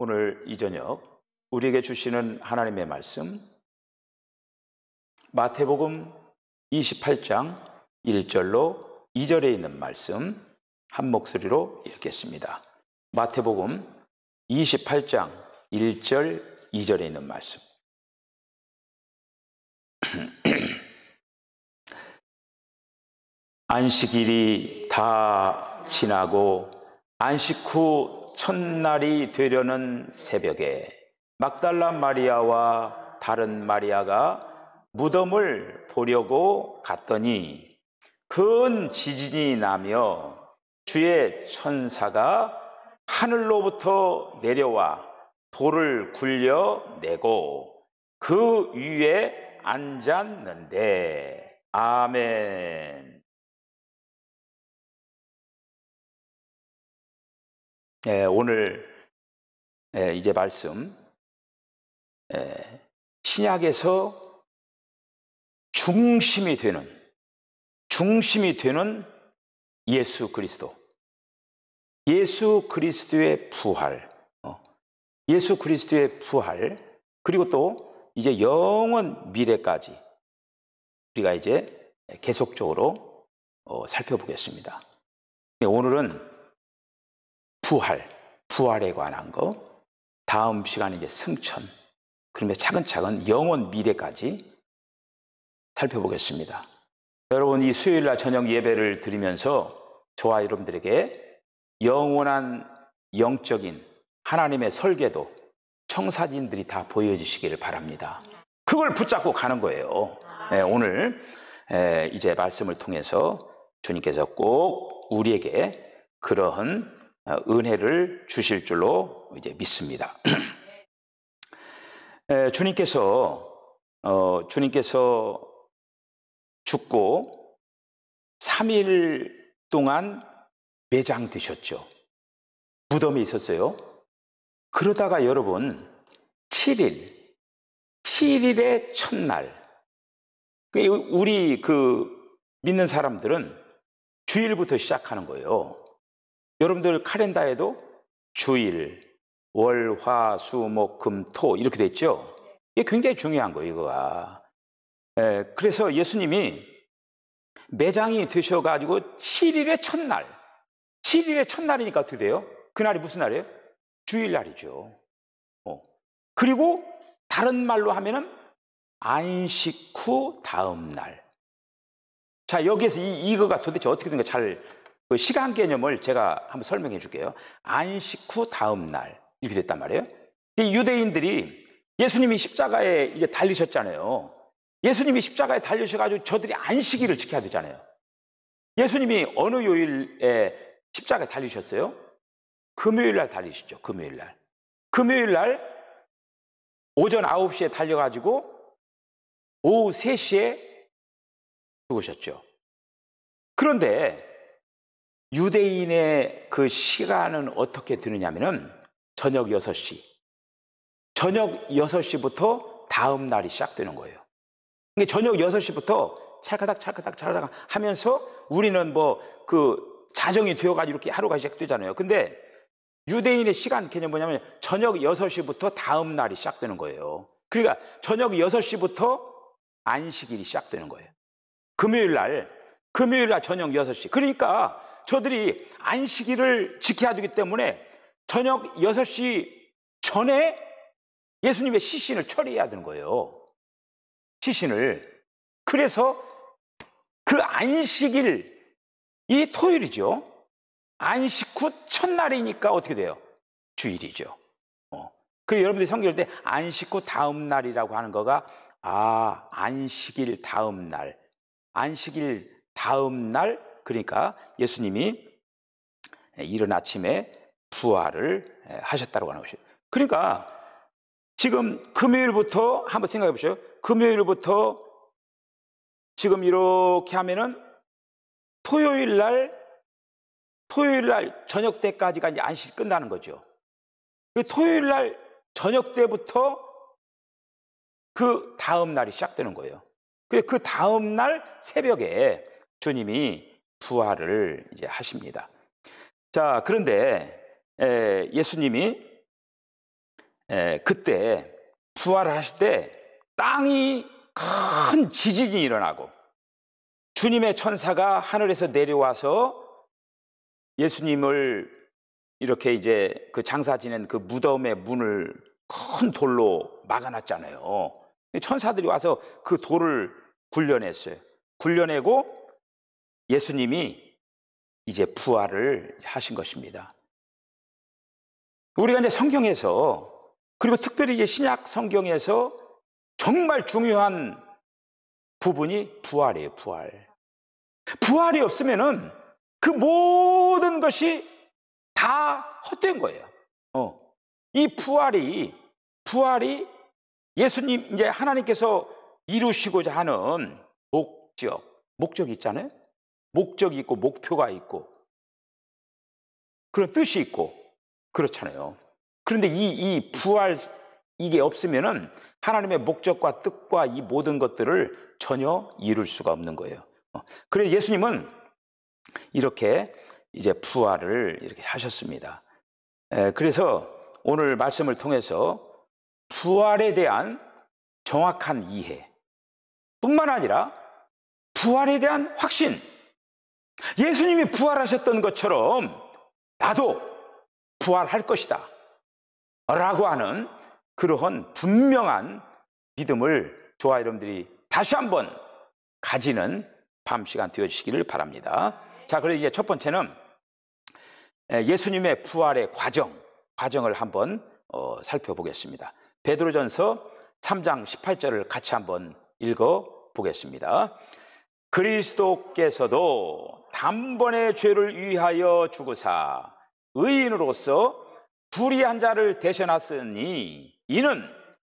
오늘 이 저녁 우리에게 주시는 하나님의 말씀, 마태복음 28장 1절로 2절에 있는 말씀 한 목소리로 읽겠습니다. 마태복음 28장 1절 2절에 있는 말씀. 안식일이 다 지나고 안식 후 첫날이 되려는 새벽에 막달라 마리아와 다른 마리아가 무덤을 보려고 갔더니 큰 지진이 나며 주의 천사가 하늘로부터 내려와 돌을 굴려내고 그 위에 앉았는데. 아멘. 오늘 이제 말씀, 신약에서 중심이 되는 예수 그리스도, 예수 그리스도의 부활, 예수 그리스도의 부활, 그리고 또 이제 영원 미래까지 우리가 이제 계속적으로 살펴보겠습니다. 오늘은 부활에 관한 거, 다음 시간에 이제 승천, 그러면 차근차근 영원 미래까지 살펴보겠습니다. 여러분, 이 수요일날 저녁 예배를 드리면서 저와 여러분들에게 영원한 영적인 하나님의 설계도, 청사진들이 다 보여주시기를 바랍니다. 그걸 붙잡고 가는 거예요. 오늘 이제 말씀을 통해서 주님께서 꼭 우리에게 그러한 은혜를 주실 줄로 이제 믿습니다. 주님께서 죽고 3일 동안 매장되셨죠. 무덤에 있었어요. 그러다가 여러분 7일의 첫날, 우리 믿는 사람들은 주일부터 시작하는 거예요. 여러분들 카렌다에도 주일, 월, 화, 수, 목, 금, 토 이렇게 돼 있죠. 이게 굉장히 중요한 거예요, 이거가. 그래서 예수님이 매장이 되셔가지고 7일의 첫날이니까 어떻게 돼요? 그날이 무슨 날이에요? 주일날이죠. 그리고 다른 말로 하면은 안식 후 다음 날. 자, 여기에서 이거가 도대체 어떻게 된 거야? 그 시간 개념을 제가 한번 설명해 줄게요. 안식 후 다음 날 이렇게 됐단 말이에요. 이 유대인들이 예수님이 십자가에 이제 달리셨잖아요. 예수님이 십자가에 달리셔가지고 저들이 안식일을 지켜야 되잖아요. 예수님이 어느 요일에 십자가에 달리셨어요? 금요일 날 달리시죠. 금요일 날 오전 9시에 달려가지고 오후 3시에 죽으셨죠. 그런데 유대인의 그 시간은 어떻게 되느냐면은 저녁 6시부터 다음 날이 시작되는 거예요. 그러니까 저녁 6시부터 찰카닥 하면서 우리는 자정이 되어가지고 이렇게 하루가 시작되잖아요. 근데 유대인의 시간 개념이 뭐냐면 저녁 6시부터 다음 날이 시작되는 거예요. 그러니까 저녁 6시부터 안식일이 시작되는 거예요. 금요일 날 저녁 6시. 그러니까 저들이 안식일을 지켜야 되기 때문에 저녁 6시 전에 예수님의 시신을 처리해야 되는 거예요. 시신을. 그래서 그 안식일, 이 토요일이죠. 안식 후 첫날이니까 어떻게 돼요? 주일이죠. 그리고 여러분들이 성경을 때 안식 후 다음 날이라고 하는 거가 안식일 다음 날. 그러니까 예수님이 이른 아침에 부활을 하셨다고 하는 것이죠. 그러니까 지금 금요일부터 한번 생각해 보세요. 금요일부터 지금 이렇게 하면은 토요일 날 저녁 때까지가 이제 안식이 끝나는 거죠. 토요일 날 저녁 때부터 그 다음 날이 시작되는 거예요. 그 다음 날 새벽에 주님이 부활을 이제 하십니다. 자, 그런데 예수님이 그때 부활을 하실 때 땅이 큰 지진이 일어나고 주님의 천사가 하늘에서 내려와서 예수님을 이렇게 이제 그 장사 지낸 그 무덤의 문을 큰 돌로 막아놨잖아요. 천사들이 와서 그 돌을 굴려냈어요. 굴려내고 예수님이 이제 부활을 하신 것입니다. 우리가 이제 성경에서, 그리고 특별히 이제 신약 성경에서 정말 중요한 부분이 부활이에요, 부활. 부활이 없으면은 그 모든 것이 다 헛된 거예요. 이 부활이 예수님, 이제 하나님께서 이루시고자 하는 목적이 있잖아요. 목적이 있고 목표가 있고 그런 뜻이 있고 그렇잖아요. 그런데 이 부활, 이게 없으면은 하나님의 목적과 뜻과 이 모든 것들을 전혀 이룰 수가 없는 거예요. 그래서 예수님은 이렇게 이제 부활을 이렇게 하셨습니다. 그래서 오늘 말씀을 통해서 부활에 대한 정확한 이해 뿐만 아니라 부활에 대한 확신, 예수님이 부활하셨던 것처럼 나도 부활할 것이다 라고 하는 그러한 분명한 믿음을 저와 여러분들이 다시 한번 가지는 밤 시간 되어주시기를 바랍니다. 자, 그래서 이제 첫 번째는 예수님의 부활의 과정을 한번 살펴보겠습니다. 베드로전서 3장 18절을 같이 한번 읽어보겠습니다. 그리스도께서도 단번에 죄를 위하여 죽으사 의인으로서 불의한 자를 대신하시니 이는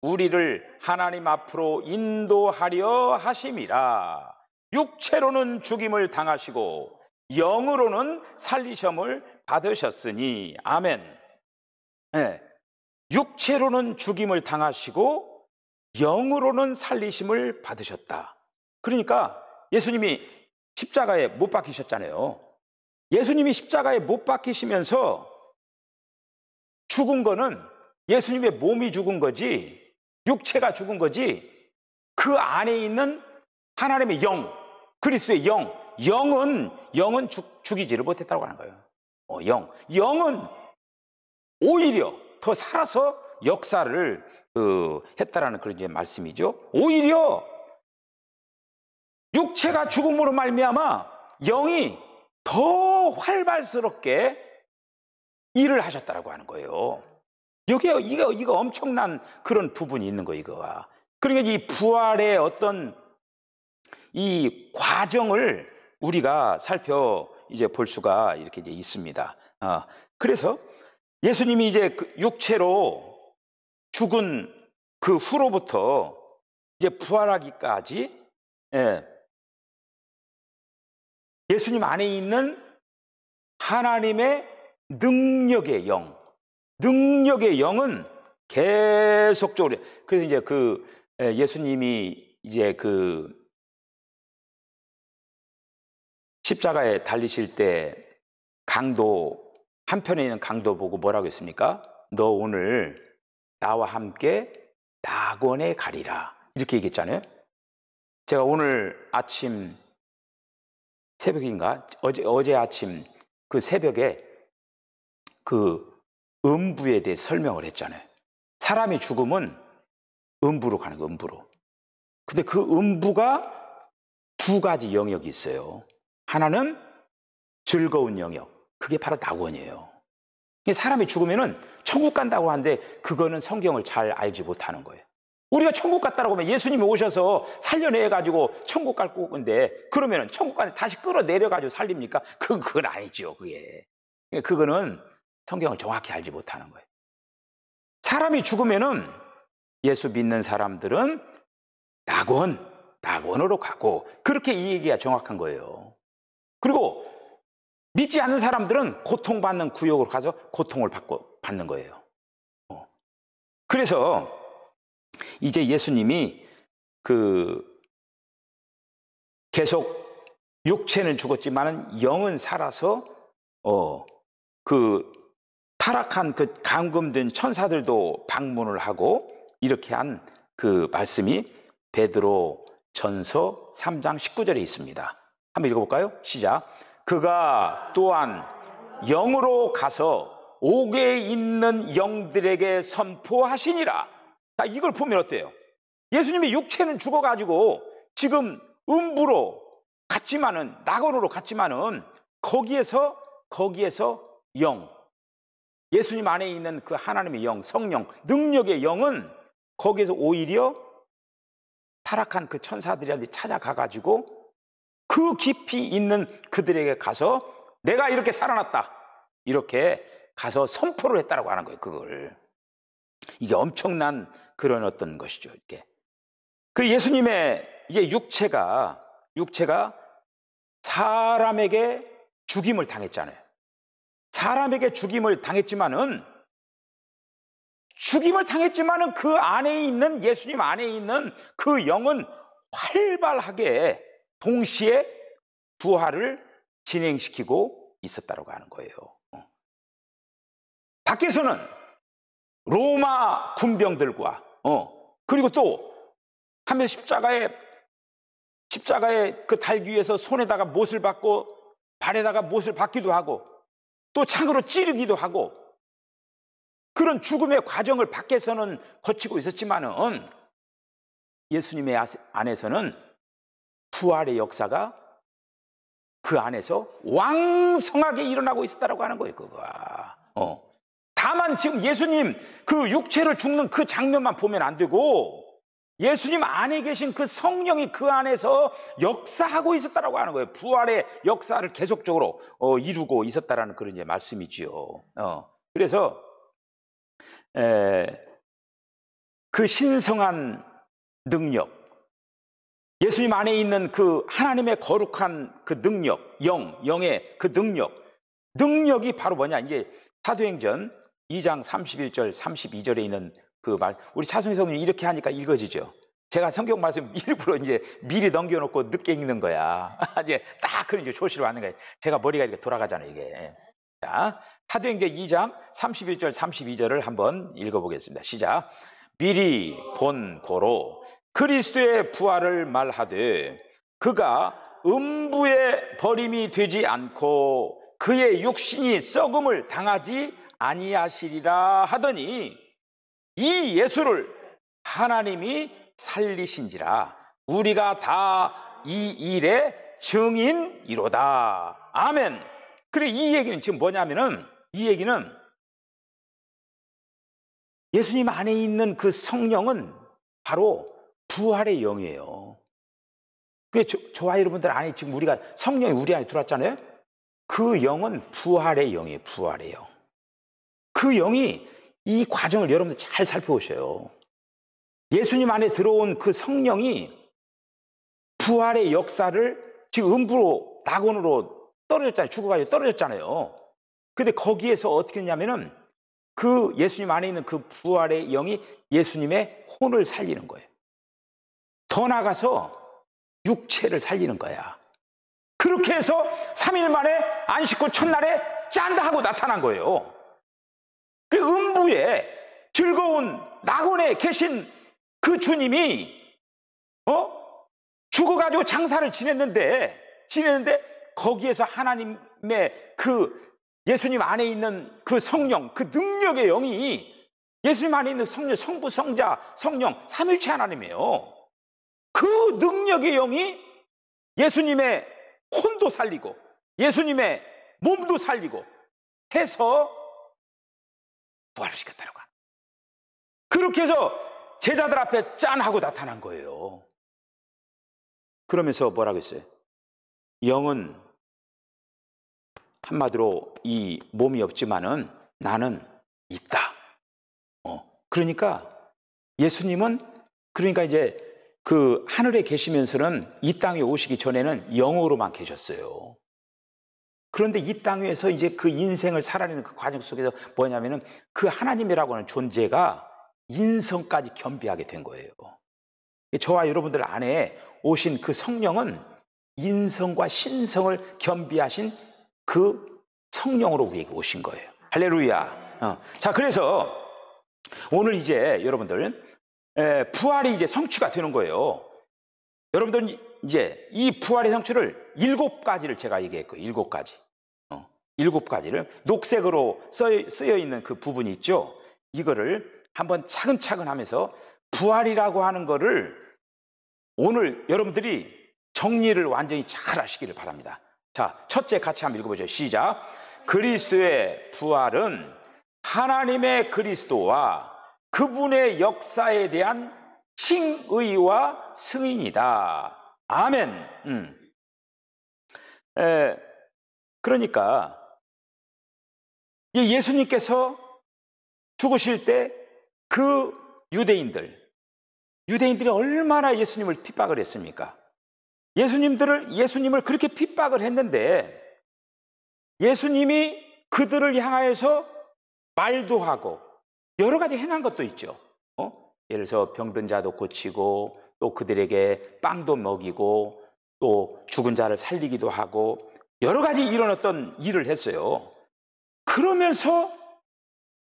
우리를 하나님 앞으로 인도하려 하심이라. 육체로는 죽임을 당하시고 영으로는 살리심을 받으셨으니. 아멘. 육체로는 죽임을 당하시고 영으로는 살리심을 받으셨다. 그러니까 예수님이 십자가에 못 박히셨잖아요. 예수님이 십자가에 못 박히시면서 죽은 거는 예수님의 몸이 죽은 거지, 육체가 죽은 거지, 그 안에 있는 하나님의 영, 그리스도의 영은 죽이지를 못했다고 하는 거예요. 영은 오히려 더 살아서 역사를 했다라는 그런 이제 말씀이죠. 오히려 육체가 죽음으로 말미암아 영이 더 활발스럽게 일을 하셨다라고 하는 거예요. 이거 엄청난 그런 부분이 있는 거예요, 이거가. 그러니까 이 부활의 어떤 이 과정을 우리가 이제 볼 수가 이렇게 이제 있습니다. 그래서 예수님이 이제 그 육체로 죽은 그 후로부터 이제 부활하기까지, 예수님 안에 있는 하나님의 능력의 영은 계속적으로, 그래서 이제 예수님이 이제 십자가에 달리실 때 한편에 있는 강도 보고 뭐라고 했습니까? 너 오늘 나와 함께 낙원에 가리라, 이렇게 얘기했잖아요. 제가 오늘 아침 새벽인가 어제 아침 그 새벽에 그 음부에 대해 설명을 했잖아요. 사람이 죽으면 음부로 가는 거예요, 음부로. 근데 그 음부가 두 가지 영역이 있어요. 하나는 즐거운 영역, 그게 바로 낙원이에요. 사람이 죽으면은 천국 간다고 하는데 그거는 성경을 잘 알지 못하는 거예요. 우리가 천국 갔다라고 하면 예수님이 오셔서 살려내가지고 천국 갈 건데, 그러면은 천국 간에 다시 끌어내려가지고 살립니까? 그건 아니죠, 그게. 그거는 성경을 정확히 알지 못하는 거예요. 사람이 죽으면은 예수 믿는 사람들은 낙원으로 가고, 그렇게 이 얘기가 정확한 거예요. 그리고 믿지 않는 사람들은 고통받는 구역으로 가서 고통을 받는 거예요. 그래서 이제 예수님이 계속 육체는 죽었지만은 영은 살아서 타락한 그 감금된 천사들도 방문을 하고 이렇게 한 그 말씀이 베드로 전서 3장 19절에 있습니다. 한번 읽어볼까요? 시작. 그가 또한 영으로 가서 옥에 있는 영들에게 선포하시니라. 자, 이걸 보면 어때요? 예수님의 육체는 죽어가지고 지금 음부로 갔지만은, 낙원으로 갔지만은 거기에서 영, 예수님 안에 있는 그 하나님의 영, 성령, 능력의 영은 거기에서 오히려 타락한 그 천사들한테 찾아가가지고 그 깊이 있는 그들에게 가서 내가 이렇게 살아났다, 이렇게 가서 선포를 했다라고 하는 거예요. 그걸. 이게 엄청난 그런 어떤 것이죠. 이게. 그 예수님의 이제 육체가 사람에게 죽임을 당했잖아요. 사람에게 죽임을 당했지만은 그 안에 있는, 예수님 안에 있는 그 영은 활발하게 동시에 부활을 진행시키고 있었다고 하는 거예요. 밖에서는 로마 군병들과 그리고 또 하면 십자가에 그 달기 위해서 손에다가 못을 받고 발에다가 못을 받기도 하고 또 창으로 찌르기도 하고 그런 죽음의 과정을 밖에서는 거치고 있었지만은 예수님의 안에서는 부활의 역사가 그 안에서 왕성하게 일어나고 있었다고 하는 거예요. 그거가. 다만 지금 예수님 그 육체를 죽는 그 장면만 보면 안 되고 예수님 안에 계신 그 성령이 그 안에서 역사하고 있었다고 하는 거예요. 부활의 역사를 계속적으로 이루고 있었다라는 그런 이제 말씀이지요. 그래서 그 신성한 능력, 예수님 안에 있는 그 하나님의 거룩한 그 능력, 영의 그 능력이 바로 뭐냐? 이제 사도행전 2장 31절, 32절에 있는 그 말, 우리 차승희 성령님 이렇게 하니까 읽어지죠. 제가 성경 말씀 일부러 이제 미리 넘겨놓고 늦게 읽는 거야. 이제 딱 그런 이제 조시로 하는 거야. 제가 머리가 이렇게 돌아가잖아요, 이게. 자, 사도행전 2장 31절, 32절을 한번 읽어보겠습니다. 시작. 미리 본 고로 그리스도의 부활을 말하되 그가 음부에 버림이 되지 않고 그의 육신이 썩음을 당하지 아니하시리라 하더니 이 예수를 하나님이 살리신지라 우리가 다 이 일의 증인이로다. 아멘. 그래, 이 얘기는 지금 뭐냐면은 이 얘기는 예수님 안에 있는 그 성령은 바로 부활의 영이에요. 그게 저와 여러분들 안에 지금 우리가 성령이 우리 안에 들어왔잖아요. 그 영은 부활의 영이에요. 부활의 영. 그 영이 이 과정을 여러분들 잘 살펴보셔요. 예수님 안에 들어온 그 성령이 부활의 역사를 지금 음부로, 낙원으로 떨어졌잖아요. 죽어가지고 떨어졌잖아요. 근데 거기에서 어떻게 했냐면은 그 예수님 안에 있는 그 부활의 영이 예수님의 혼을 살리는 거예요. 더 나아가서 육체를 살리는 거야. 그렇게 해서 3일 만에 안식구 첫날에 짠다 하고 나타난 거예요. 그 음부에 즐거운 낙원에 계신 그 주님이 죽어가지고 장사를 지냈는데 거기에서 하나님의 그 예수님 안에 있는 그 성령, 그 능력의 영이 예수님 안에 있는 성령, 성부, 성자, 성령, 삼위일체 하나님이에요. 그 능력의 영이 예수님의 혼도 살리고 예수님의 몸도 살리고 해서 부활을 시켰다고 합니다. 그렇게 해서 제자들 앞에 짠 하고 나타난 거예요. 그러면서 뭐라고 했어요? 영은 한마디로 이 몸이 없지만은 나는 있다. 그러니까 예수님은 그러니까 이제 그 하늘에 계시면서는 이 땅에 오시기 전에는 영으로만 계셨어요. 그런데 이 땅에서 이제 그 인생을 살아내는 그 과정 속에서 뭐냐면은 그 하나님이라고 하는 존재가 인성까지 겸비하게 된 거예요. 저와 여러분들 안에 오신 그 성령은 인성과 신성을 겸비하신 그 성령으로 우리에게 오신 거예요. 할렐루야. 자, 그래서 오늘 이제 여러분들 부활이 이제 성취가 되는 거예요. 여러분들 이제 이 부활의 성취를 7가지를 제가 얘기했고요. 7가지. 7가지를 녹색으로 쓰여 있는 그 부분이 있죠. 이거를 한번 차근차근 하면서 부활이라고 하는 거를 오늘 여러분들이 정리를 완전히 잘 하시기를 바랍니다. 자, 첫째 같이 한번 읽어보죠. 시작. 그리스도의 부활은 하나님의 그리스도와 그분의 역사에 대한 칭의와 승인이다. 아멘. 그러니까 예수님께서 죽으실 때 그 유대인들이 얼마나 예수님을 핍박을 했습니까? 예수님을 그렇게 핍박을 했는데 예수님이 그들을 향하여서 말도 하고 여러 가지 행한 것도 있죠. 예를 들어서 병든 자도 고치고 또 그들에게 빵도 먹이고 또 죽은 자를 살리기도 하고 여러 가지 이런 어떤 일을 했어요. 그러면서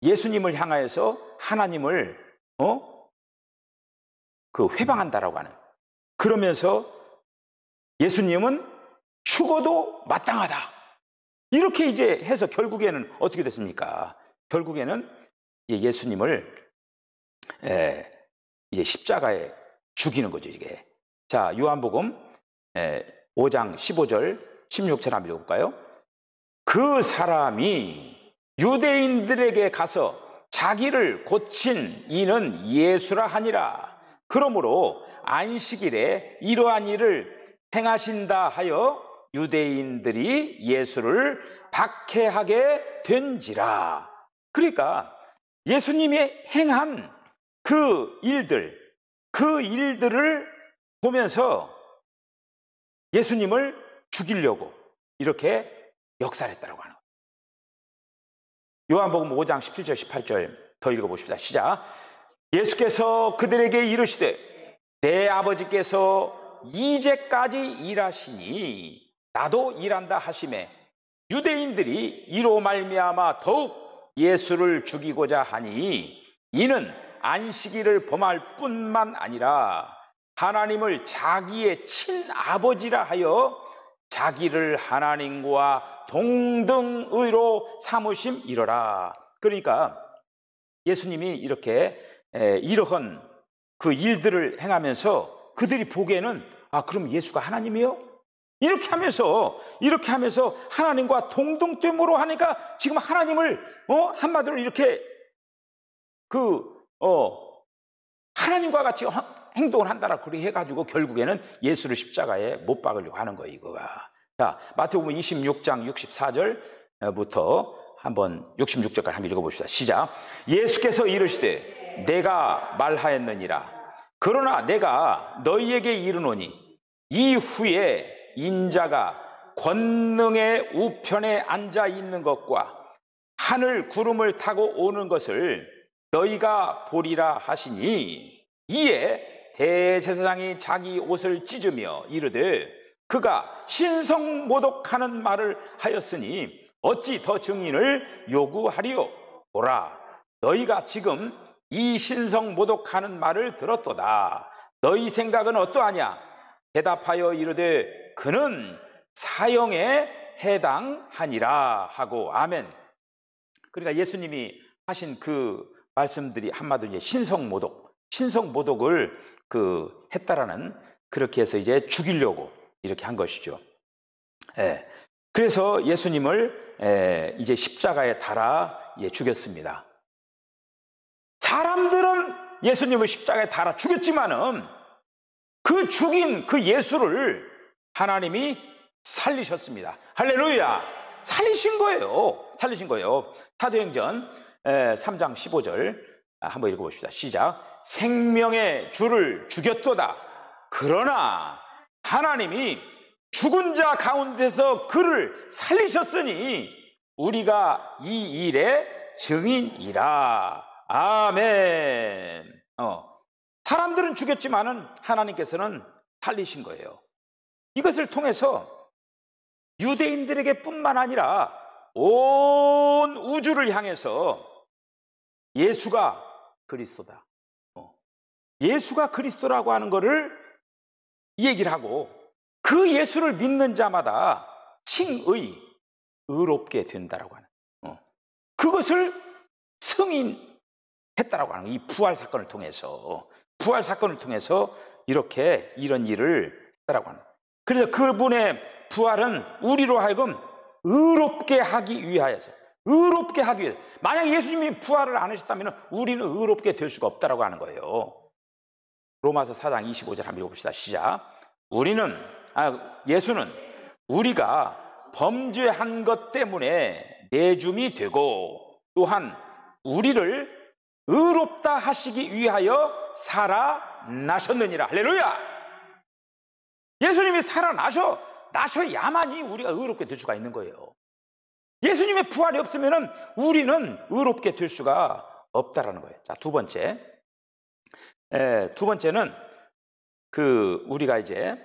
예수님을 향하여서 하나님을 회방한다라고 하는, 그러면서 예수님은 죽어도 마땅하다 이렇게 이제 해서 결국에는 어떻게 됐습니까? 결국에는 예수님을 이제 십자가에 죽이는 거죠, 이게. 자, 요한복음 5장 15절 16절 한번 읽어볼까요? 그 사람이 유대인들에게 가서 자기를 고친 이는 예수라 하니라. 그러므로 안식일에 이러한 일을 행하신다 하여 유대인들이 예수를 박해하게 된지라. 그러니까 예수님이 행한 그 일들을 보면서 예수님을 죽이려고 이렇게 역사를 했다고 하는 거예요. 요한복음 5장 17절 18절 더 읽어보십시다. 시작. 예수께서 그들에게 이르시되 내 아버지께서 이제까지 일하시니 나도 일한다 하시매 유대인들이 이로 말미암아 더욱 예수를 죽이고자 하니 이는 안식일을 범할 뿐만 아니라 하나님을 자기의 친아버지라 하여 자기를 하나님과 동등의로 삼으심이로라. 그러니까 예수님이 이렇게 이러한 그 일들을 행하면서 그들이 보기에는 그럼 예수가 하나님이요? 이렇게 하면서 하나님과 동등됨으로 하니까 지금 하나님을 한마디로 이렇게 하나님과 같이 행동을 한다라 그렇게 해가지고 결국에는 예수를 십자가에 못 박으려고 하는 거예요, 이거가. 자, 마태복음 26장 64절부터 한번 66절까지 한번 읽어봅시다. 시작. 예수께서 이르시되 내가 말하였느니라. 그러나 내가 너희에게 이르노니 이후에 인자가 권능의 우편에 앉아 있는 것과 하늘 구름을 타고 오는 것을 너희가 보리라 하시니 이에 대제사장이 자기 옷을 찢으며 이르되 그가 신성모독하는 말을 하였으니 어찌 더 증인을 요구하리요? 보라, 너희가 지금 이 신성모독하는 말을 들었도다. 너희 생각은 어떠하냐? 대답하여 이르되 그는 사형에 해당하니라 하고. 아멘. 그러니까 예수님이 하신 그 말씀들이 한마디로 이제 신성모독을 했다라는, 그렇게 해서 이제 죽이려고 이렇게 한 것이죠. 그래서 예수님을 이제 십자가에 달아 죽였습니다. 사람들은 예수님을 십자가에 달아 죽였지만은 그 죽인 그 예수를 하나님이 살리셨습니다. 할렐루야! 살리신 거예요. 사도행전 3장 15절 한번 읽어봅시다. 시작. 생명의 주를 죽였도다. 그러나 하나님이 죽은 자 가운데서 그를 살리셨으니 우리가 이 일의 증인이라. 아멘. 사람들은 죽였지만은 하나님께서는 살리신 거예요. 이것을 통해서 유대인들에게 뿐만 아니라 온 우주를 향해서 예수가 그리스도다. 예수가 그리스도라고 하는 것을 얘기를 하고 그 예수를 믿는 자마다 칭의, 의롭게 된다라고 하는 그것을 승인했다라고 하는 이 부활 사건을 통해서 이렇게 이런 일을 했다라고 하는. 그래서 그분의 부활은 우리로 하여금 의롭게 하기 위하여서 만약 예수님이 부활을 안 하셨다면 우리는 의롭게 될 수가 없다라고 하는 거예요. 로마서 4장 25절 한번 읽어봅시다. 시작. 예수는 우리가 범죄한 것 때문에 내줌이 되고 또한 우리를 의롭다 하시기 위하여 살아나셨느니라. 할렐루야. 예수님이 나셔야만이 우리가 의롭게 될 수가 있는 거예요. 예수님의 부활이 없으면 우리는 의롭게 될 수가 없다라는 거예요. 자, 두 번째는 우리가 이제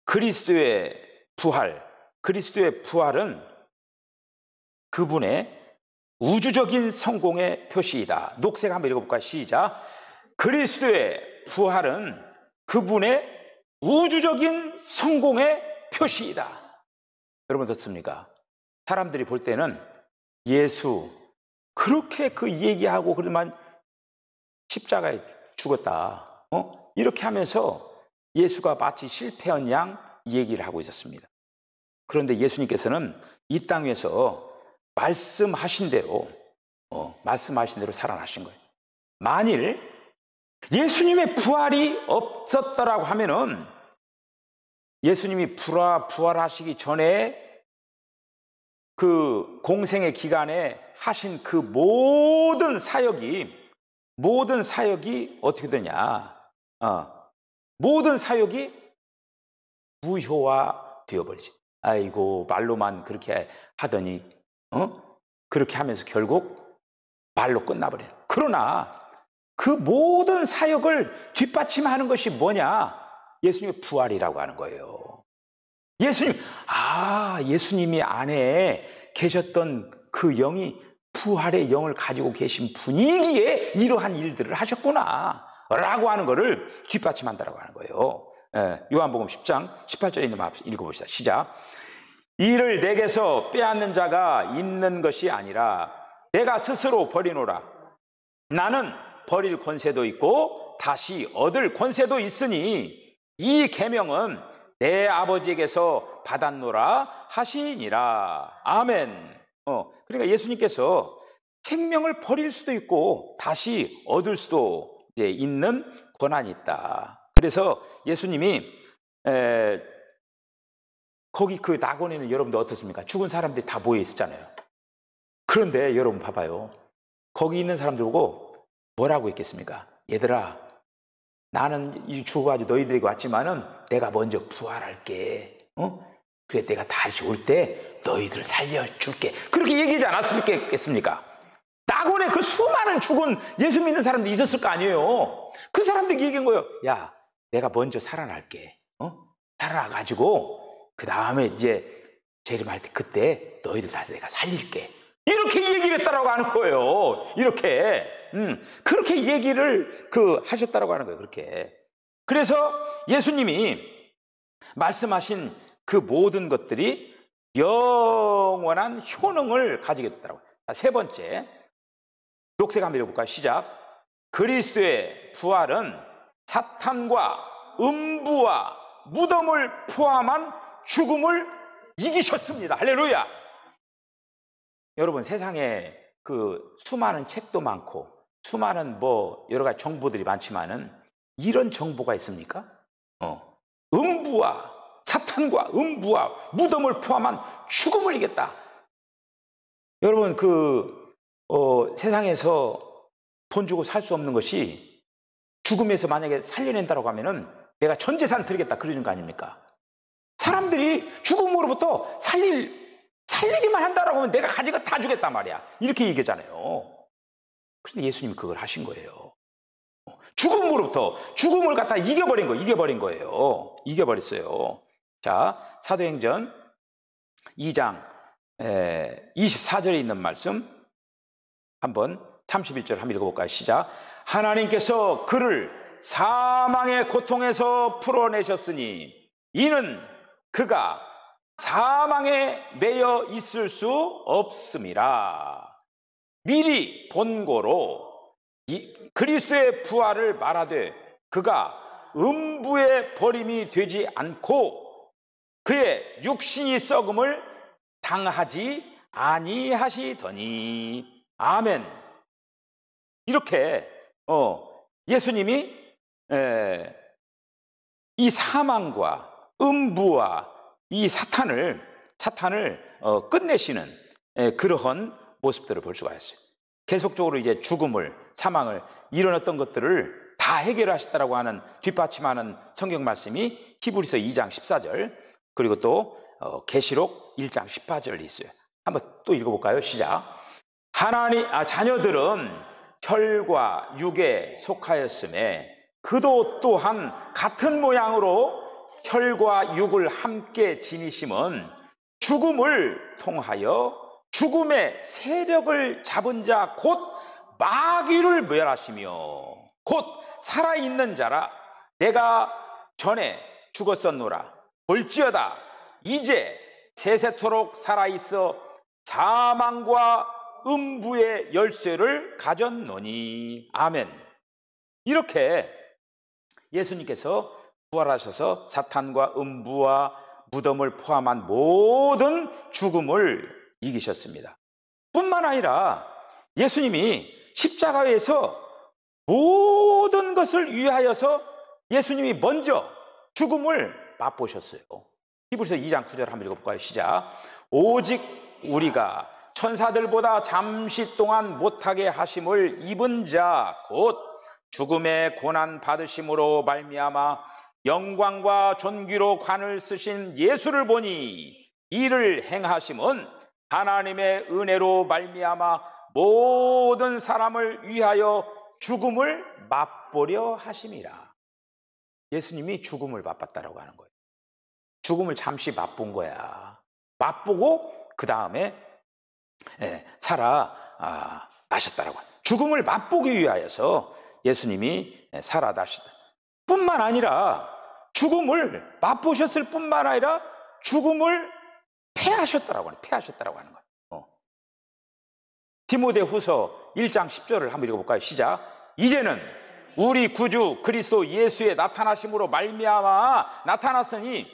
그리스도의 부활은 그분의 우주적인 성공의 표시이다. 녹색 한번 읽어볼까요? 시작. 그리스도의 부활은 그분의 우주적인 성공의 표시이다. 여러분 어떻습니까? 사람들이 볼 때는 예수 그렇게 얘기하고 그러면 십자가에 죽었다. 이렇게 하면서 예수가 마치 실패한 양 얘기를 하고 있었습니다. 그런데 예수님께서는 이 땅에서 말씀하신 대로 살아나신 거예요. 만일 예수님의 부활이 없었다라고 하면은 예수님이 부활하시기 전에 그 공생의 기간에 하신 그 모든 사역이 어떻게 되냐? 모든 사역이 무효화 되어버리지. 아이고 말로만 그렇게 하더니 그렇게 하면서 결국 말로 끝나버려요. 그러나 그 모든 사역을 뒷받침하는 것이 뭐냐? 예수님의 부활이라고 하는 거예요. 예수님이 안에 계셨던 그 영이 부활의 영을 가지고 계신 분이기에 이러한 일들을 하셨구나 라고 하는 것을 뒷받침한다라고 하는 거예요. 요한복음 10장 18절에 있는 말 읽어봅시다. 시작. 이를 내게서 빼앗는 자가 있는 것이 아니라 내가 스스로 버리노라. 나는 버릴 권세도 있고 다시 얻을 권세도 있으니 이 계명은 내 아버지에게서 받았노라 하시니라. 아멘. 그러니까 예수님께서 생명을 버릴 수도 있고 다시 얻을 수도 이제 있는 권한이 있다. 그래서 예수님이 거기 그 낙원에는 여러분들 어떻습니까? 죽은 사람들이 다 모여 있었잖아요. 그런데 여러분 봐봐요. 거기 있는 사람들 보고 뭐라고 했겠습니까? 얘들아, 나는 죽어가지고 너희들에게 왔지만은 내가 먼저 부활할게. 그래 내가 다시 올 때 너희들을 살려줄게. 그렇게 얘기하지 않았겠습니까? 낙원에 그 수많은 죽은 예수 믿는 사람들이 있었을 거 아니에요. 그 사람들이 얘기한 거예요. 야, 내가 먼저 살아날게. 살아나가지고 그 다음에 이제 재림할 때 그때 너희들 다시 내가 살릴게. 이렇게 얘기를 했다라고 하는 거예요. 이렇게 그렇게 얘기를 하셨다라고 하는 거예요. 그렇게. 그래서 예수님이 말씀하신 그 모든 것들이 영원한 효능을 가지게 됐다라고. 세 번째, 녹색 한번 읽어볼까요? 시작. 그리스도의 부활은 사탄과 음부와 무덤을 포함한 죽음을 이기셨습니다. 할렐루야. 여러분 세상에 그 수많은 책도 많고 수많은 여러 가지 정보들이 많지만은 이런 정보가 있습니까? 사탄과 음부와 무덤을 포함한 죽음을 이겼다. 여러분 세상에서 돈 주고 살 수 없는 것이 죽음에서 만약에 살려낸다고 하면은 내가 전 재산 드리겠다 그러는 거 아닙니까? 사람들이 죽음으로부터 살리기만 한다라고 하면 내가 가진 거 다 주겠단 말이야. 이렇게 얘기하잖아요. 그런데 예수님이 그걸 하신 거예요. 죽음을 갖다 이겨버린 거예요. 이겨버렸어요. 자, 사도행전 2장 24절에 있는 말씀 한번 31절 한번 읽어볼까요? 시작. 하나님께서 그를 사망의 고통에서 풀어내셨으니 이는 그가 사망에 매여 있을 수 없음이라. 미리 본고로 그리스도의 부활을 말하되 그가 음부의 버림이 되지 않고 그의 육신이 썩음을 당하지 아니하시더니. 아멘. 이렇게 예수님이 이 사망과 음부와 이 사탄을 끝내시는 그러한 모습들을 볼 수가 있어요. 계속적으로 이제 죽음을, 사망을, 이런 어떤 것들을 다 해결하셨다라고 하는 뒷받침하는 성경 말씀이 히브리서 2장 14절 그리고 또 계시록 1장 18절이 있어요. 한번 또 읽어볼까요? 시작. 자녀들은 혈과 육에 속하였음에 그도 또한 같은 모양으로 혈과 육을 함께 지니심은 죽음을 통하여 죽음의 세력을 잡은 자 곧 마귀를 멸하시며 곧 살아있는 자라. 내가 전에 죽었었노라. 볼지어다 이제 세세토록 살아있어 사망과 음부의 열쇠를 가졌노니. 아멘. 이렇게 예수님께서 부활하셔서 사탄과 음부와 무덤을 포함한 모든 죽음을 이기셨습니다. 뿐만 아니라 예수님이 십자가에서 모든 것을 위하여서 예수님이 먼저 죽음을 맛보셨어요. 히브리서 2장 9절 한번 읽어볼까요? 시작. 오직 우리가 천사들보다 잠시 동안 못하게 하심을 입은 자 곧 죽음의 고난 받으심으로 말미암아 영광과 존귀로 관을 쓰신 예수를 보니 이를 행하심은 하나님의 은혜로 말미암아 모든 사람을 위하여 죽음을 맛보려 하심이라. 예수님이 죽음을 맛봤다라고 하는 거예요. 죽음을 잠시 맛본 거야. 맛보고 그 다음에 살아나셨다라고. 죽음을 맛보기 위하여서 예수님이 살아나셨다. 뿐만 아니라 죽음을 맛보셨을 뿐만 아니라 죽음을 패하셨다라고 하는 거예요. 디모데후서 1장 10절을 한번 읽어볼까요? 시작. 이제는 우리 구주 그리스도 예수의 나타나심으로 말미암아 나타났으니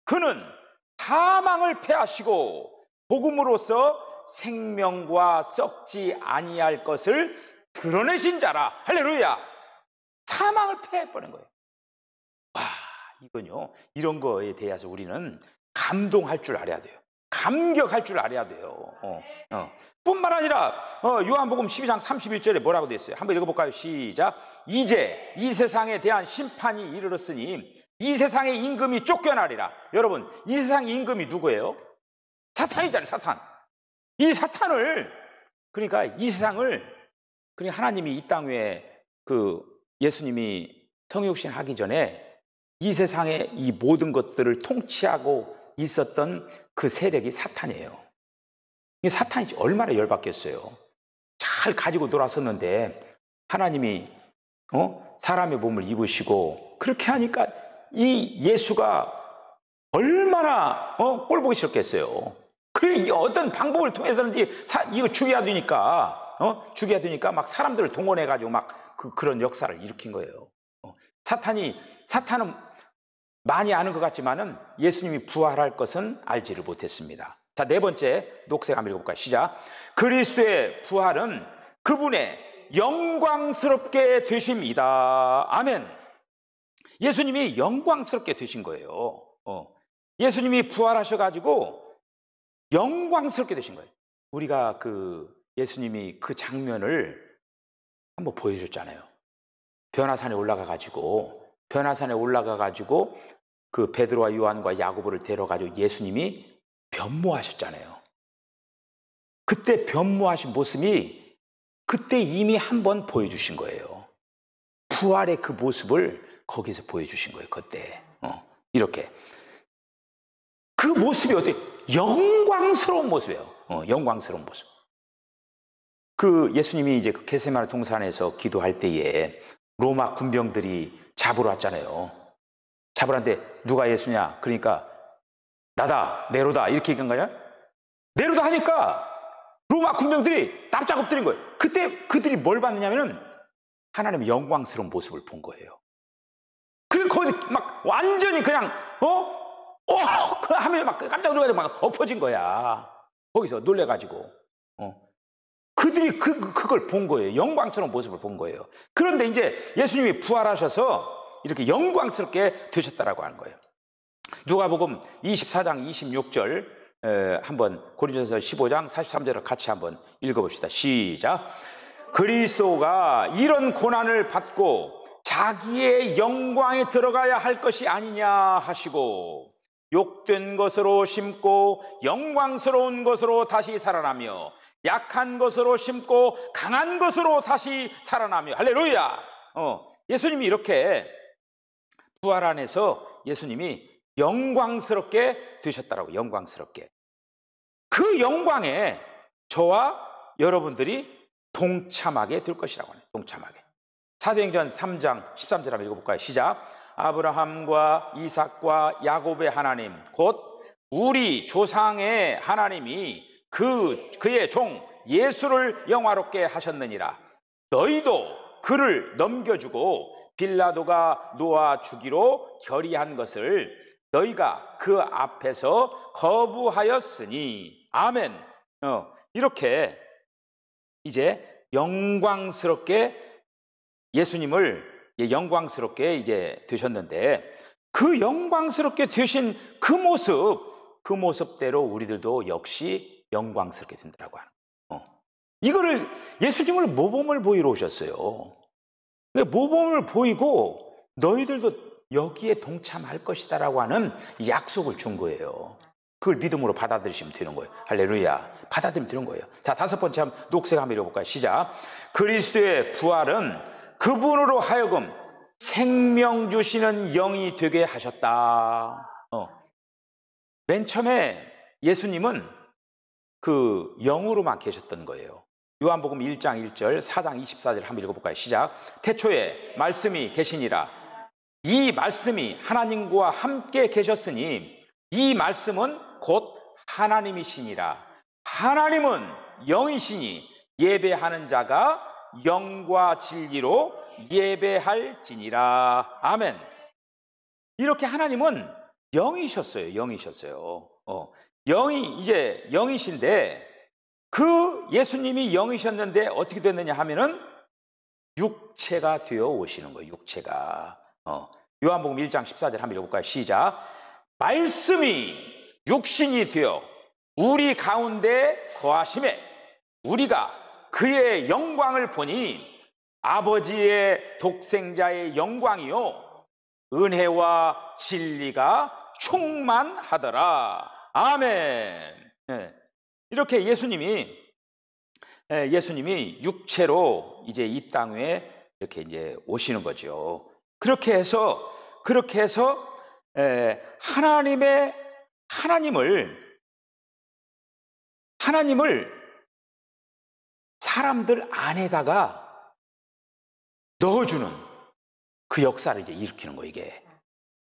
그는 사망을 패하시고 복음으로써 생명과 썩지 아니할 것을 드러내신 자라. 할렐루야. 사망을 패해버린 거예요. 와, 이건요, 이런 거에 대해서 우리는 감동할 줄 알아야 돼요. 감격할 줄 알아야 돼요. 뿐만 아니라 요한복음 12장 31절에 뭐라고 되어 있어요? 한번 읽어볼까요? 시작. 이제 이 세상에 대한 심판이 이르렀으니 이 세상의 임금이 쫓겨나리라. 여러분, 이 세상의 임금이 누구예요? 사탄이잖아요. 사탄. 이 사탄을, 그러니까 이 세상을, 그러니까 하나님이 이 땅 위에 예수님이 성육신 하기 전에 이 세상의 이 모든 것들을 통치하고 있었던 그 세력이 사탄이에요. 이 사탄이 얼마나 열받겠어요. 잘 가지고 놀았었는데 하나님이 사람의 몸을 입으시고 그렇게 하니까 이 예수가 얼마나 꼴보기 싫겠어요. 그래, 어떤 방법을 통해서든지 이거 죽여야 되니까 막 사람들을 동원해가지고 막 그런 역사를 일으킨 거예요. 사탄은 많이 아는 것 같지만은 예수님이 부활할 것은 알지를 못했습니다. 자, 네 번째 녹색 한번 읽어볼까요? 시작. 그리스도의 부활은 그분의 영광스럽게 되심이다. 아멘. 예수님이 영광스럽게 되신 거예요. 예수님이 부활하셔가지고 영광스럽게 되신 거예요. 우리가 예수님이 그 장면을 한번 보여줬잖아요. 변화산에 올라가가지고 그 베드로와 요한과 야고보를 데려가지고 예수님이 변모하셨잖아요. 그때 변모하신 모습이 그때 이미 한번 보여주신 거예요. 부활의 그 모습을 거기서 보여주신 거예요. 그때 이렇게 그 모습이 어떻게 영광스러운 모습이에요. 영광스러운 모습. 그 예수님이 이제 그 겟세마네 동산에서 기도할 때에 로마 군병들이 잡으러 왔잖아요. 잡으러 왔는데 누가 예수냐? 그러니까 나다, 네로다 이렇게 얘기한 거야. 네로다 하니까 로마 군병들이 납작 엎드린 거예요. 그때 그들이 뭘 봤느냐면은 하나님의 영광스러운 모습을 본 거예요. 그리고 거기서 막 완전히 그냥 하면 막 깜짝 놀라가지고 막 엎어진 거야. 거기서 놀래가지고 그들이 그걸 본 거예요. 영광스러운 모습을 본 거예요. 그런데 이제 예수님이 부활하셔서 이렇게 영광스럽게 되셨다라고 하는 거예요. 누가복음 24장 26절 한번 고린도전서 15장 43절을 같이 한번 읽어봅시다. 시작. 그리스도가 이런 고난을 받고 자기의 영광에 들어가야 할 것이 아니냐 하시고 욕된 것으로 심고 영광스러운 것으로 다시 살아나며 약한 것으로 심고 강한 것으로 다시 살아나며 할렐루야. 예수님이 이렇게 부활 안에서 예수님이 영광스럽게 되셨다라고. 영광스럽게. 그 영광에 저와 여러분들이 동참하게 될 것이라고 하네요. 동참하게. 사도행전 3장 13절 한번 읽어볼까요? 시작. 아브라함과 이삭과 야곱의 하나님 곧 우리 조상의 하나님이 그의 종 예수를 영화롭게 하셨느니라. 너희도 그를 넘겨주고 빌라도가 놓아 주기로 결의한 것을 너희가 그 앞에서 거부하였으니 아멘. 이렇게 이제 영광스럽게 예수님을 영광스럽게 이제 되셨는데 그 영광스럽게 되신 그 모습대로 우리들도 역시 영광스럽게 된다고 하는 거예요. 이거를 예수님을 모범을 보이러 오셨어요. 모범을 보이고 너희들도 여기에 동참할 것이다라고 하는 약속을 준 거예요. 그걸 믿음으로 받아들이시면 되는 거예요. 할렐루야. 받아들이면 되는 거예요. 자, 다섯 번째 한번 녹색 한번 읽어볼까요? 시작. 그리스도의 부활은 그분으로 하여금 생명 주시는 영이 되게 하셨다. 맨 처음에 예수님은 그 영으로만 계셨던 거예요. 요한복음 1장 1절, 4장 24절 한번 읽어볼까요? 시작. 태초에 말씀이 계시니라. 이 말씀이 하나님과 함께 계셨으니 이 말씀은 곧 하나님이시니라. 하나님은 영이시니 예배하는 자가 영과 진리로 예배할지니라. 아멘. 이렇게 하나님은 영이셨어요. 영이셨어요. 영이 이제 영이신데 그 예수님이 영이셨는데 어떻게 됐느냐 하면은 육체가 되어 오시는 거예요. 육체가. 요한복음 1장 14절 한번 읽어볼까요? 시작. 말씀이 육신이 되어 우리 가운데 거하심에 우리가 그의 영광을 보니 아버지의 독생자의 영광이요 은혜와 진리가 충만하더라. 아멘. 이렇게 예수님이 육체로 이제 이 땅 위에 이렇게 이제 오시는 거죠. 그렇게 해서 하나님을 사람들 안에다가 넣어주는 그 역사를 이제 일으키는 거예요, 이게.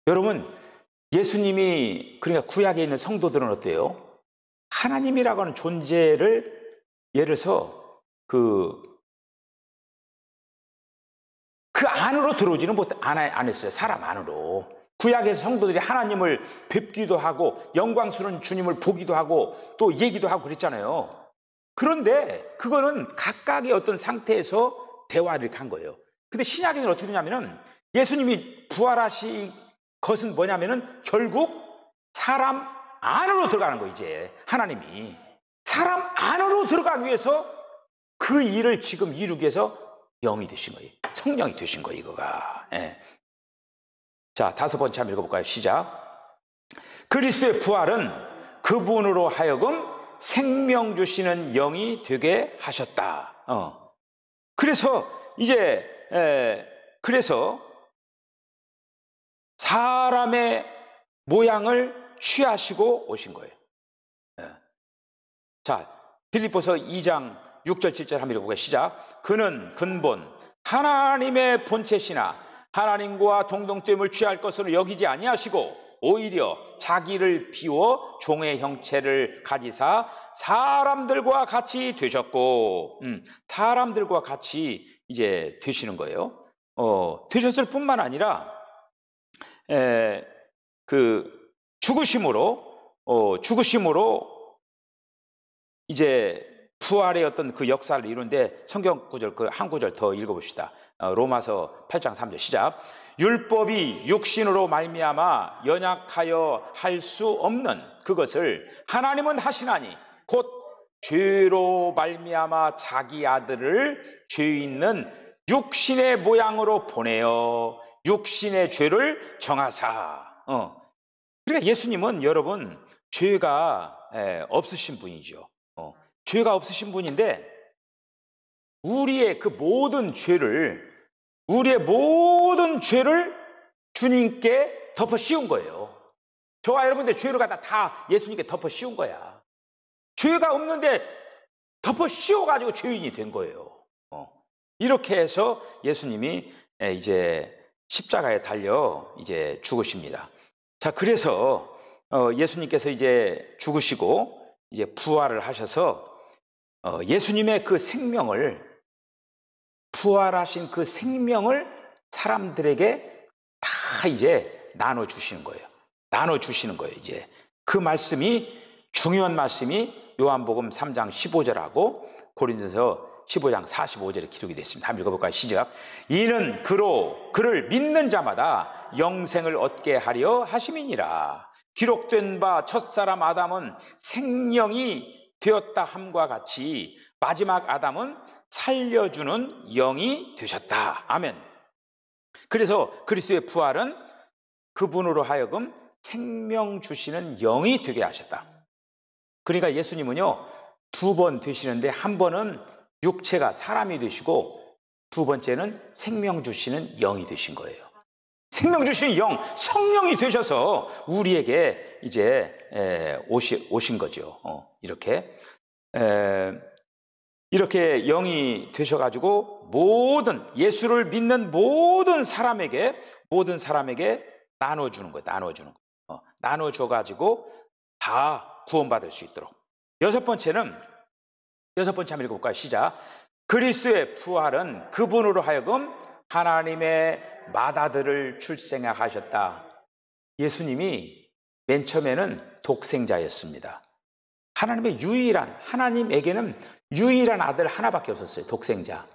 여러분, 예수님이, 그러니까 구약에 있는 성도들은 어때요? 하나님이라고 하는 존재를, 예를 들어서, 그 안으로 들어오지는 안 했어요, 사람 안으로. 구약의 성도들이 하나님을 뵙기도 하고, 영광스러운 주님을 보기도 하고, 또 얘기도 하고 그랬잖아요. 그런데 그거는 각각의 어떤 상태에서 대화를 한 거예요. 근데 신약에는 어떻게 되냐면은 예수님이 부활하신 것은 뭐냐면은 결국 사람 안으로 들어가는 거예요. 이제 하나님이 사람 안으로 들어가기 위해서 그 일을 지금 이루기 위해서 영이 되신 거예요. 성령이 되신 거예요, 이거가. 자, 다섯 번째 한번 읽어볼까요? 시작. 그리스도의 부활은 그분으로 하여금 생명 주시는 영이 되게 하셨다. 그래서 이제 그래서 사람의 모양을 취하시고 오신 거예요. 자, 빌립보서 2장 6절 7절 한번 읽어보겠습니다. 시작. 그는 근본 하나님의 본체시나 하나님과 동등됨을 취할 것으로 여기지 아니하시고 오히려 자기를 비워 종의 형체를 가지사 사람들과 같이 되셨고, 사람들과 같이 이제 되시는 거예요. 되셨을 뿐만 아니라 그 죽으심으로 이제 부활의 어떤 그 역사를 이룬데 성경 구절 그 한 구절 더 읽어봅시다. 로마서 8장 3절 시작. 율법이 육신으로 말미암아 연약하여 할 수 없는 그것을 하나님은 하시나니 곧 죄로 말미암아 자기 아들을 죄 있는 육신의 모양으로 보내어 육신의 죄를 정하사. 그러니까 예수님은 여러분 죄가 없으신 분이죠. 죄가 없으신 분인데 우리의 모든 죄를 주님께 덮어 씌운 거예요. 저와 여러분들 죄를 갖다 다 예수님께 덮어 씌운 거야. 죄가 없는데 덮어 씌워가지고 죄인이 된 거예요. 이렇게 해서 예수님이 이제 십자가에 달려 이제 죽으십니다. 자, 그래서 예수님께서 이제 죽으시고 이제 부활을 하셔서 예수님의 그 생명을, 부활하신 그 생명을 사람들에게 다 이제 나눠주시는 거예요. 이제 그 말씀이, 중요한 말씀이 요한복음 3장 15절하고 고린도서 15장 45절에 기록이 됐습니다. 한번 읽어볼까요? 시작. 이는 그를 믿는 자마다 영생을 얻게 하려 하심이니라. 기록된 바 첫사람 아담은 생명이 되었다 함과 같이 마지막 아담은 살려주는 영이 되셨다. 아멘. 그래서 그리스도의 부활은 그분으로 하여금 생명 주시는 영이 되게 하셨다. 그러니까 예수님은요, 2번 되시는데 한 번은 육체가 사람이 되시고 두 번째는 생명 주시는 영이 되신 거예요. 생명 주시는 영, 성령이 되셔서 우리에게 이제 오신 거죠. 이렇게 영이 되셔가지고 예수를 믿는 모든 사람에게 나눠주는 거예요. 나눠줘가지고 다 구원받을 수 있도록. 여섯 번째 한번 읽어볼까요? 시작. 그리스도의 부활은 그분으로 하여금 하나님의 맏아들을 출생하셨다. 예수님이 맨 처음에는 독생자였습니다. 하나님에게는 유일한 아들 하나밖에 없었어요. 독생자.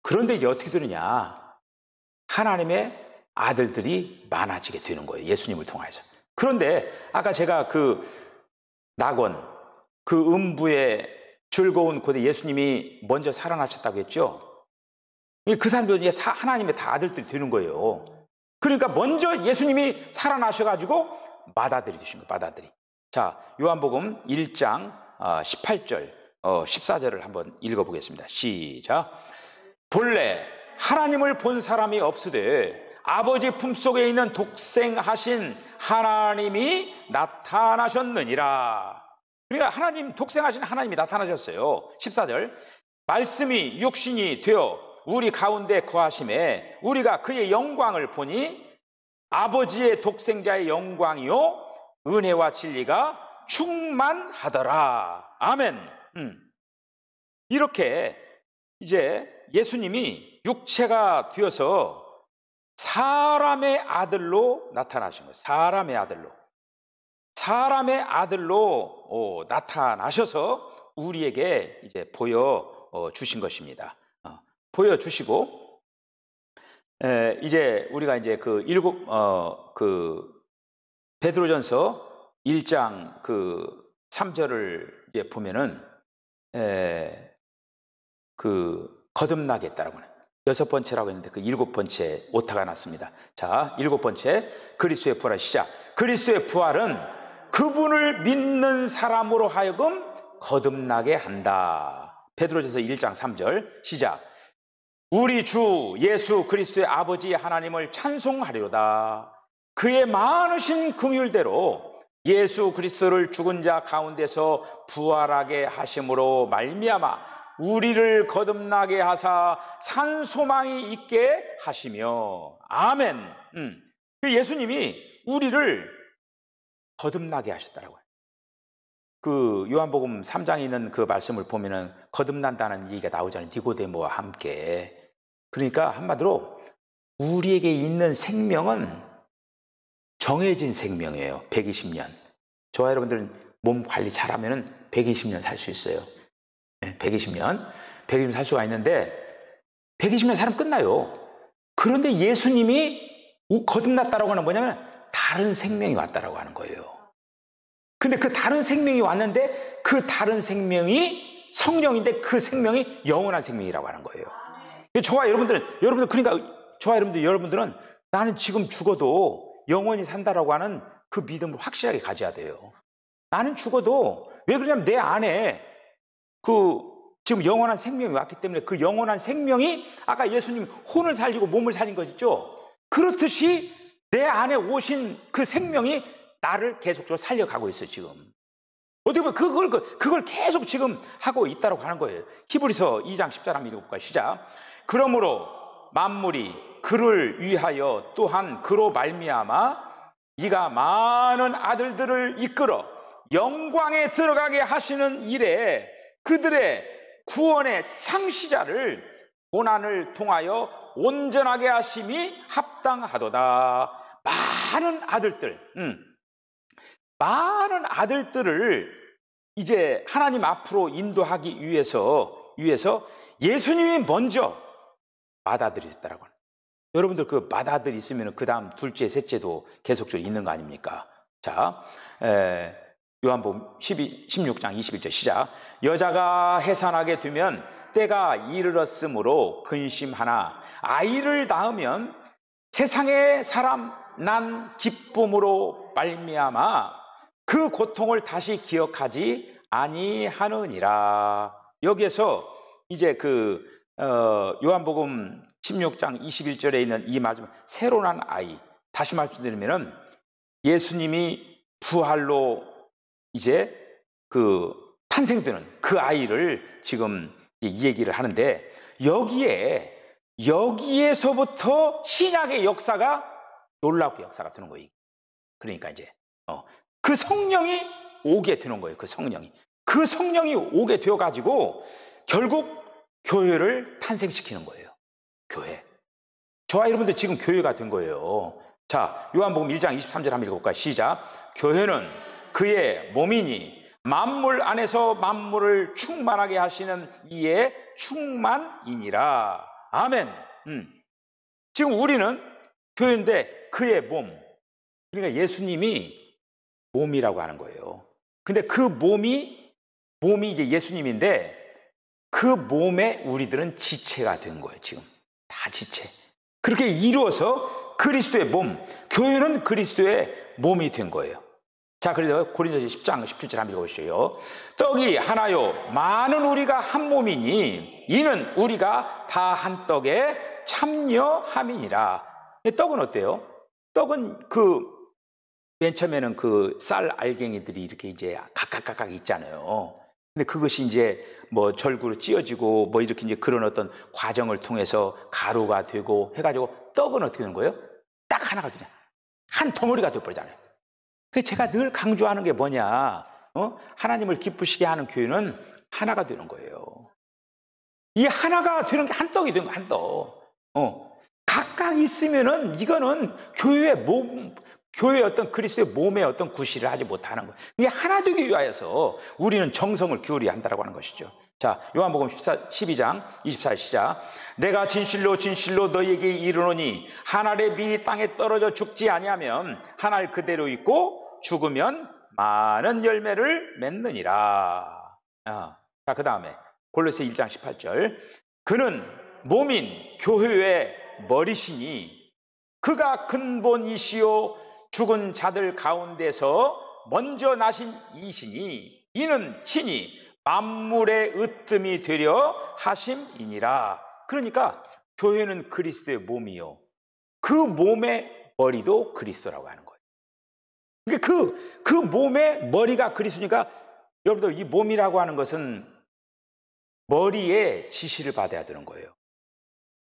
그런데 이제 어떻게 되느냐? 하나님의 아들들이 많아지게 되는 거예요. 예수님을 통해서. 그런데 아까 제가 그 낙원, 그 음부의 즐거운 곳에 예수님이 먼저 살아나셨다고 했죠. 그 사람들이 하나님의 다 아들들이 되는 거예요. 그러니까 먼저 예수님이 살아나셔가지고 맏아들이 되신 거예요. 맏아들이. 자, 요한복음 1장 18절 14절을 한번 읽어보겠습니다. 시작. 본래 하나님을 본 사람이 없으되 아버지 품속에 있는 독생하신 하나님이 나타나셨느니라. 그러니까 독생하신 하나님이 나타나셨어요. 14절. 말씀이 육신이 되어 우리 가운데 거하심에 우리가 그의 영광을 보니 아버지의 독생자의 영광이요 은혜와 진리가 충만하더라. 아멘. 이렇게 이제 예수님이 육체가 되어서 사람의 아들로 나타나신 거예요. 사람의 아들로 나타나셔서 우리에게 이제 보여 주신 것입니다. 보여주시고, 이제 우리가 이제 베드로전서 1장 3절을 이제 보면은, 거듭나겠다라고 하는 6번째라고 했는데 7번째 오타가 났습니다. 자, 7번째 그리스도의 부활 시작. 그리스도의 부활은 그분을 믿는 사람으로 하여금 거듭나게 한다. 베드로전서 1장 3절 시작. 우리 주 예수 그리스도의 아버지 하나님을 찬송하리로다. 그의 많으신 긍휼대로 예수 그리스도를 죽은 자 가운데서 부활하게 하심으로 말미암아 우리를 거듭나게 하사 산 소망이 있게 하시며. 아멘. 예수님이 우리를 거듭나게 하셨다라고요. 그 요한복음 3장에 있는 그 말씀을 보면은 거듭난다는 얘기가 나오잖아요. 니고데모와 함께. 그러니까 한마디로 우리에게 있는 생명은 정해진 생명이에요. 120년. 저와 여러분들은 몸 관리 잘하면은 120년 살 수 있어요. 120년 살 수가 있는데 120년 살면 끝나요. 그런데 예수님이 거듭났다라고 하는 뭐냐면 다른 생명이 왔다라고 하는 거예요. 근데 그 다른 생명이 왔는데 그 다른 생명이 성령인데 그 생명이 영원한 생명이라고 하는 거예요. 저와 여러분들은 그러니까 저와 여러분들은 나는 지금 죽어도 영원히 산다라고 하는 그 믿음을 확실하게 가져야 돼요. 나는 죽어도 왜 그러냐면 내 안에 그 지금 영원한 생명이 왔기 때문에 그 영원한 생명이 아까 예수님 혼을 살리고 몸을 살린 거죠. 그렇듯이 내 안에 오신 그 생명이 나를 계속적으로 살려가고 있어요. 지금 어떻게 보면 그걸 계속 지금 하고 있다고 하는 거예요. 히브리서 2장 10절 한번 읽어볼까요? 시작. 그러므로 만물이 그를 위하여 또한 그로 말미암아 이가 많은 아들들을 이끌어 영광에 들어가게 하시는 일에 그들의 구원의 창시자를 고난을 통하여 온전하게 하심이 합당하도다. 많은 아들들을 이제 하나님 앞으로 인도하기 위해서 예수님이 먼저 맏아들이셨다라고 합니다. 여러분들 그 맏아들 있으면 그 다음 둘째, 셋째도 계속적으로 있는 거 아닙니까? 자, 요한복음 16장 21절 시작. 여자가 해산하게 되면 때가 이르렀으므로 근심하나 아이를 낳으면 세상에 사람 난 기쁨으로 말미암아 그 고통을 다시 기억하지 아니하느니라. 여기에서 이제 그 요한복음 16장 21절에 있는 이 말씀, 새로 난 아이, 다시 말씀드리면은 예수님이 부활로 이제 그 탄생되는 그 아이를 지금 이 얘기를 하는데 여기에서부터 신약의 역사가 놀랍게 역사가 되는 거예요. 그러니까 이제 그 성령이 오게 되는 거예요. 그 성령이 오게 되어 가지고 결국 교회를 탄생시키는 거예요. 교회. 저와 여러분들 지금 교회가 된 거예요. 자, 요한복음 1장 23절 한번 읽어볼까요? 시작. 교회는 그의 몸이니 만물 안에서 만물을 충만하게 하시는 이의 충만이니라. 아멘. 지금 우리는 교회인데 그의 몸, 그러니까 예수님이 몸이라고 하는 거예요. 근데 그 몸이 이제 예수님인데 그 몸에 우리들은 지체가 된 거예요. 지금 다 지체. 그렇게 이루어서 그리스도의 몸, 교회는 그리스도의 몸이 된 거예요. 자, 그래서 고린도서 10장 17절 한번 읽어보시죠. 떡이 하나요 많은 우리가 한 몸이니 이는 우리가 다 한 떡에 참여함이니라. 떡은 어때요? 떡은 맨 처음에는 그 쌀 알갱이들이 이렇게 이제 각각 있잖아요. 근데 그것이 이제 뭐 절구로 찧어지고 뭐 이렇게 이제 그런 어떤 과정을 통해서 가루가 되고 해가지고 떡은 어떻게 되는 거예요? 딱 하나가 되잖아요. 한 덩어리가 되어버리잖아요. 그래서 제가 늘 강조하는 게 뭐냐? 하나님을 기쁘시게 하는 교회는 하나가 되는 거예요. 이 하나가 되는 게 한 떡이 되는 거예요. 한 떡. 각각 있으면은 이거는 교회의 몸, 교회의 어떤 그리스도의 몸의 어떤 구실을 하지 못하는 거예요. 이게 하나 되기 위하여서 우리는 정성을 기울여야 한다고 하는 것이죠. 자, 요한복음 12장 24절 시작. 내가 진실로 너희에게 이르노니 한 알의 밀이 땅에 떨어져 죽지 아니하면 한 알 그대로 있고 죽으면 많은 열매를 맺느니라. 자, 그 다음에 골로새 1장 18절. 그는 몸인 교회의 머리시니 그가 근본이시요 죽은 자들 가운데서 먼저 나신 이시니 이는 친히 만물의 으뜸이 되려 하심이니라. 그러니까 교회는 그리스도의 몸이요 그 몸의 머리도 그리스도라고 하는 거예요. 그러니까 그 몸의 머리가 그리스도니까 여러분들 이 몸이라고 하는 것은 머리에 지시를 받아야 되는 거예요.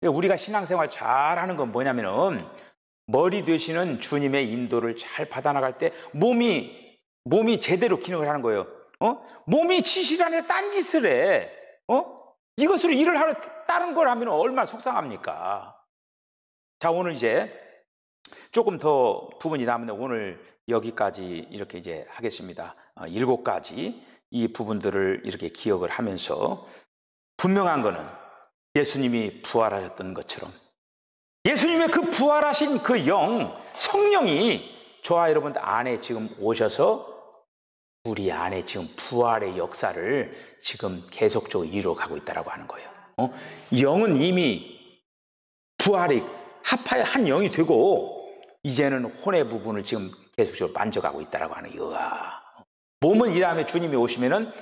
우리가 신앙생활 잘하는 건 뭐냐면은 머리 되시는 주님의 인도를 잘 받아나갈 때 몸이 제대로 기능을 하는 거예요. 몸이 지시를 안에 딴짓을 해. 이것으로 일을 하러 다른 걸 하면 얼마나 속상합니까? 자, 오늘 이제 조금 더 부분이 남는데 오늘 여기까지 이렇게 이제 하겠습니다. 7가지 이 부분들을 이렇게 기억을 하면서 분명한 거는 예수님이 부활하셨던 것처럼 예수님의 그 부활하신 그 성령이 저와 여러분 안에 지금 오셔서 우리 안에 지금 부활의 역사를 지금 계속적으로 이루어가고 있다고 하는 거예요. 영은 이미 부활이 합하여 한 영이 되고 이제는 혼의 부분을 지금 계속적으로 만져가고 있다고 하는 거예요. 몸은 이 다음에 주님이 오시면은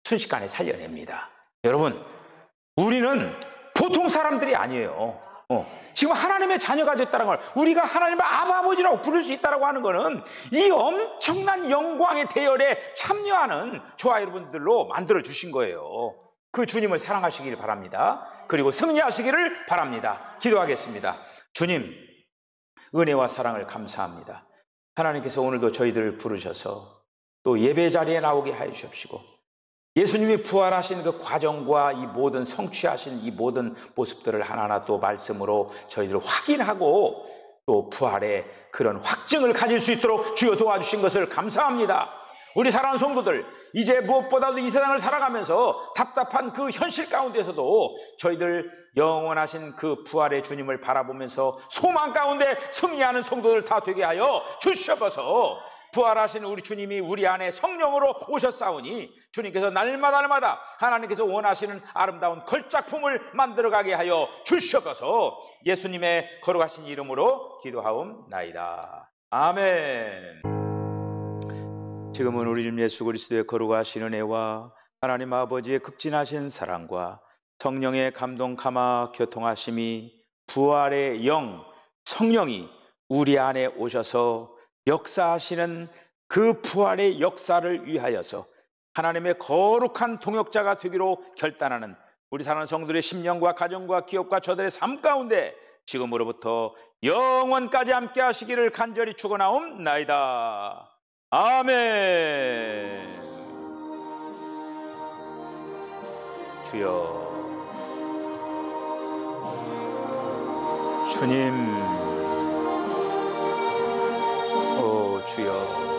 순식간에 살려냅니다. 여러분, 우리는 보통 사람들이 아니에요. 지금 하나님의 자녀가 됐다는 걸, 우리가 하나님의 아버지라고 부를 수 있다고 하는 것은 이 엄청난 영광의 대열에 참여하는 저와 여러분들로 만들어 주신 거예요. 그 주님을 사랑하시길 바랍니다. 그리고 승리하시기를 바랍니다. 기도하겠습니다. 주님, 은혜와 사랑을 감사합니다. 하나님께서 오늘도 저희들을 부르셔서 또 예배 자리에 나오게 하여 주십시고 예수님이 부활하신 그 과정과 이 모든 성취하신 이 모든 모습들을 하나하나 또 말씀으로 저희들 확인하고 또 부활의 그런 확증을 가질 수 있도록 주여 도와주신 것을 감사합니다. 우리 사랑하는 성도들, 이제 무엇보다도 이 세상을 살아가면서 답답한 그 현실 가운데서도 저희들 영원하신 그 부활의 주님을 바라보면서 소망 가운데 승리하는 성도들 다 되게 하여 주시옵소서. 부활하신 우리 주님이 우리 안에 성령으로 오셨사오니 주님께서 날마다 하나님께서 원하시는 아름다운 걸작품을 만들어가게 하여 주시옵소서. 예수님의 거룩하신 이름으로 기도하옵나이다. 아멘. 지금은 우리 주님 예수 그리스도의 거룩하신 은혜와 하나님 아버지의 극진하신 사랑과 성령의 감동 감화 교통하심이 부활의 성령이 우리 안에 오셔서 역사하시는 그 부활의 역사를 위하여서 하나님의 거룩한 동역자가 되기로 결단하는 우리 사랑하는 성도들의 심령과 가정과 기업과 저들의 삶 가운데 지금으로부터 영원까지 함께 하시기를 간절히 축원하옵나이다. 아멘. 주여, 주님, 주여.